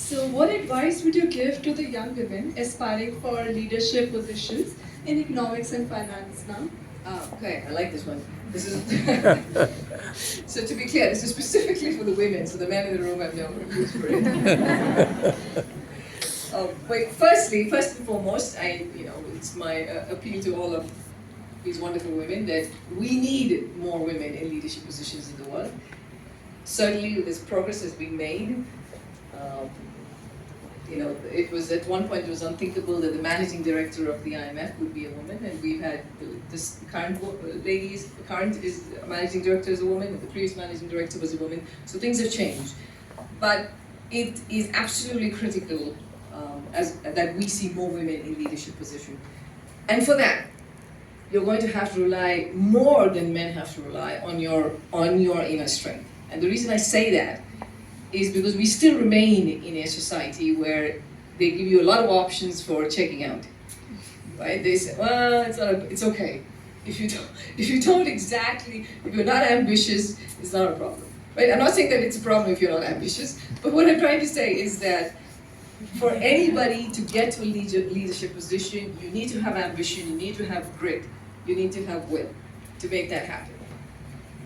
So what advice would you give to the young women aspiring for leadership positions in economics and finance now? Okay, I like this one. This is so to be clear, this is specifically for the women, so the men in the room have no use for it. First and foremost, it's my appeal to all of these wonderful women that we need more women in leadership positions in the world. Certainly, this progress has been made. It was at one point it was unthinkable that the managing director of the IMF would be a woman, and we've had this current managing director is a woman, and the previous managing director was a woman. So things have changed, but it is absolutely critical that we see more women in leadership position, and for that, you're going to have to rely more than men have to rely on your inner strength. And the reason I say that is because we still remain in a society where they give you a lot of options for checking out, right? They say, well, it's okay. If you're not ambitious, it's not a problem, right? I'm not saying that it's a problem if you're not ambitious, but what I'm trying to say is that for anybody to get to a leadership position, you need to have ambition, you need to have grit, you need to have will to make that happen.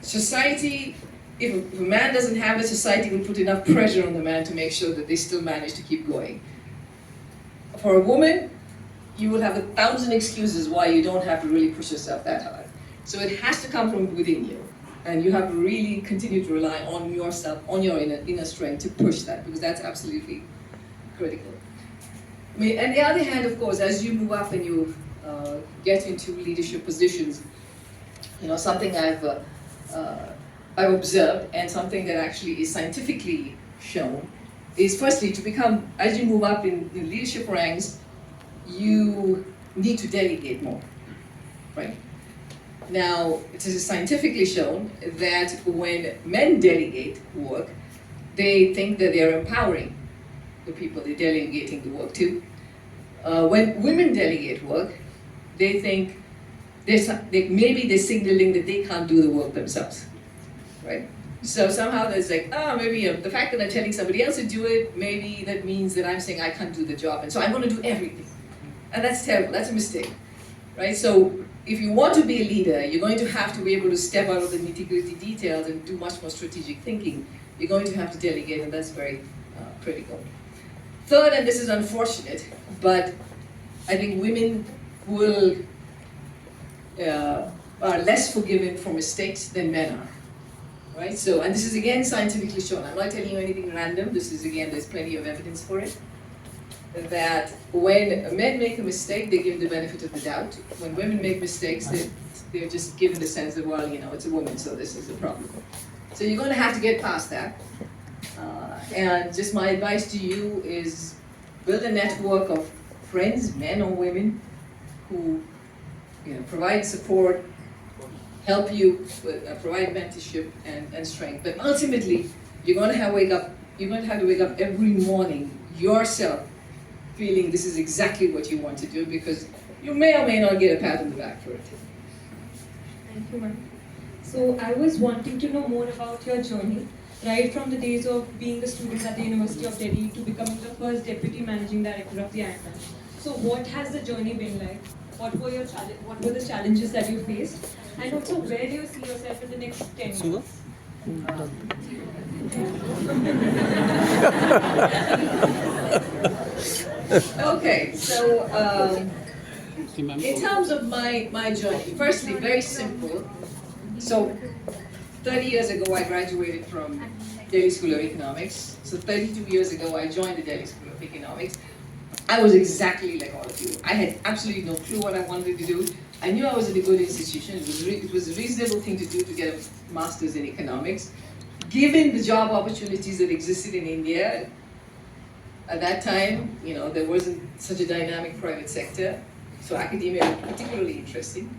Society, if a man doesn't have it, society will put enough pressure on the man to make sure that they still manage to keep going. For a woman, you will have 1,000 excuses why you don't have to really push yourself that hard. So it has to come from within you. And you have to really continue to rely on yourself, on your inner strength to push that, because that's absolutely critical. I mean, on the other hand, of course, as you move up and you get into leadership positions, something I've observed, and something that actually is scientifically shown, is firstly as you move up in leadership ranks, you need to delegate more, right? Now, it is scientifically shown that when men delegate work, they think that they are empowering the people they're delegating the work to. When women delegate work, they think maybe they're signaling that they can't do the work themselves, right? So somehow there's maybe the fact that I'm telling somebody else to do it, maybe that means that I'm saying I can't do the job, and so I'm going to do everything. And that's terrible, that's a mistake, right? So if you want to be a leader, you're going to have to be able to step out of the nitty-gritty details and do much more strategic thinking. You're going to have to delegate, and that's very critical. Third, and this is unfortunate, but I think women are less forgiven for mistakes than men are, right? So, and this is again scientifically shown. I'm not telling you anything random. This is again, there's plenty of evidence for it. That when men make a mistake, they give the benefit of the doubt. When women make mistakes, they're just given the sense that, well, it's a woman, so this is a problem. So you're going to have to get past that. And just my advice to you is build a network of friends, men or women, who provide support, help you, provide mentorship and strength. But ultimately, you're going to have to wake up every morning yourself feeling this is exactly what you want to do, because you may or may not get a pat on the back for it. Thank you, ma'am. So I was wanting to know more about your journey, right from the days of being a student at the University of Delhi to becoming the first Deputy Managing Director of the IMF. So what has the journey been like? What were the challenges that you faced? And also, where do you see yourself in the next 10 years? Okay, so in terms of my journey, firstly, very simple. So 30 years ago, I graduated from Delhi School of Economics. So 32 years ago, I joined the Delhi School of Economics. I was exactly like all of you. I had absolutely no clue what I wanted to do. I knew I was in a good institution. It was a reasonable thing to do to get a master's in economics. Given the job opportunities that existed in India, at that time, there wasn't such a dynamic private sector, so academia was particularly interesting.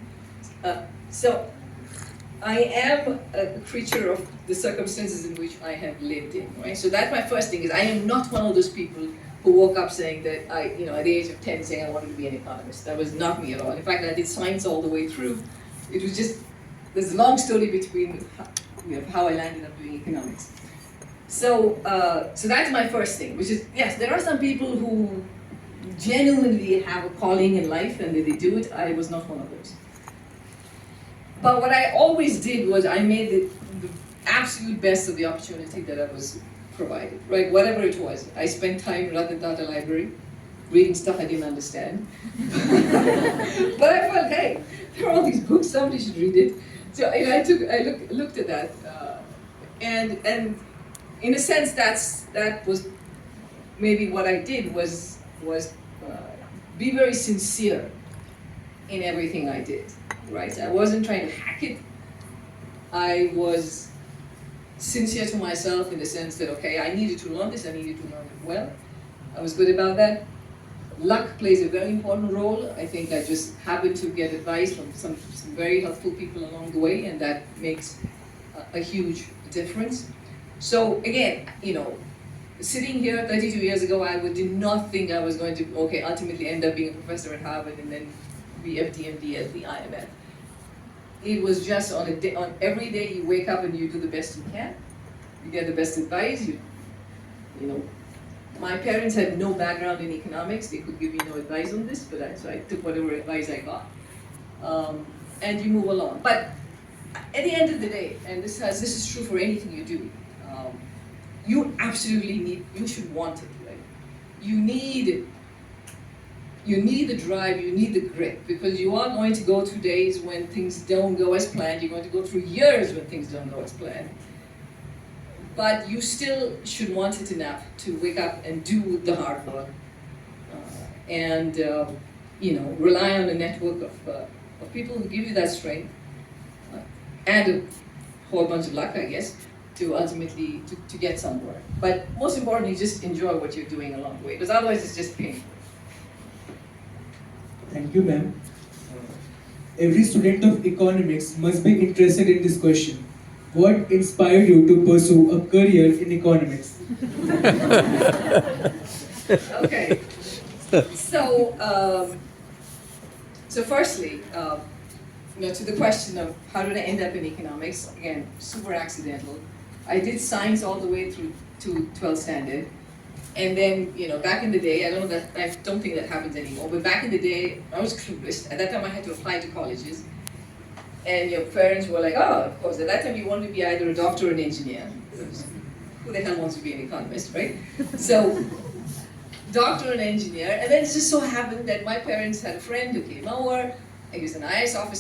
So I am a creature of the circumstances in which I have lived in, right? So that's my first thing, is I am not one of those people who woke up saying that at the age of 10 saying I wanted to be an economist. That was not me at all. In fact, I did science all the way through. It was just, there's a long story between how I landed up doing economics. So that's my first thing, which is, yes, there are some people who genuinely have a calling in life and they do it. I was not one of those. But what I always did was I made the absolute best of the opportunity that I was provided, right? Whatever it was. I spent time in Ratan Tata Library, reading stuff I didn't understand. But I felt, hey, there are all these books, somebody should read it. So I looked at that, and in a sense, that was maybe what I did was be very sincere in everything I did, right? I wasn't trying to hack it. I was sincere to myself in the sense that, okay, I needed to learn this, I needed to learn it well. I was good about that. Luck plays a very important role. I think I just happened to get advice from some very helpful people along the way, and that makes a huge difference. So again, sitting here 32 years ago, I did not think I was going to, ultimately end up being a professor at Harvard and then be FDMD at the IMF. It was just on every day you wake up and you do the best you can. You get the best advice. My parents had no background in economics. They could give me no advice on this, but so I took whatever advice I got. And you move along. But at the end of the day, and this is true for anything you do, you absolutely you should want it, right? You need the drive, you need the grit, because you are going to go through days when things don't go as planned. You're going to go through years when things don't go as planned. But you still should want it enough to wake up and do the hard work, and rely on a network of people who give you that strength, and a whole bunch of luck, I guess, to ultimately to get somewhere. But most importantly, just enjoy what you're doing along the way, because otherwise it's just painful. Thank you, ma'am. Every student of economics must be interested in this question. What inspired you to pursue a career in economics? Okay. So firstly, to the question of how did I end up in economics, again, super accidental. I did science all the way through to 12th standard. And then, back in the day, I don't think that happens anymore, but back in the day, I was clueless. At that time, I had to apply to colleges. And your parents were like, oh, of course, at that time, you wanted to be either a doctor or an engineer. Who the hell wants to be an economist, right? So, doctor and engineer. And then it just so happened that my parents had a friend who came over. He was an IS officer.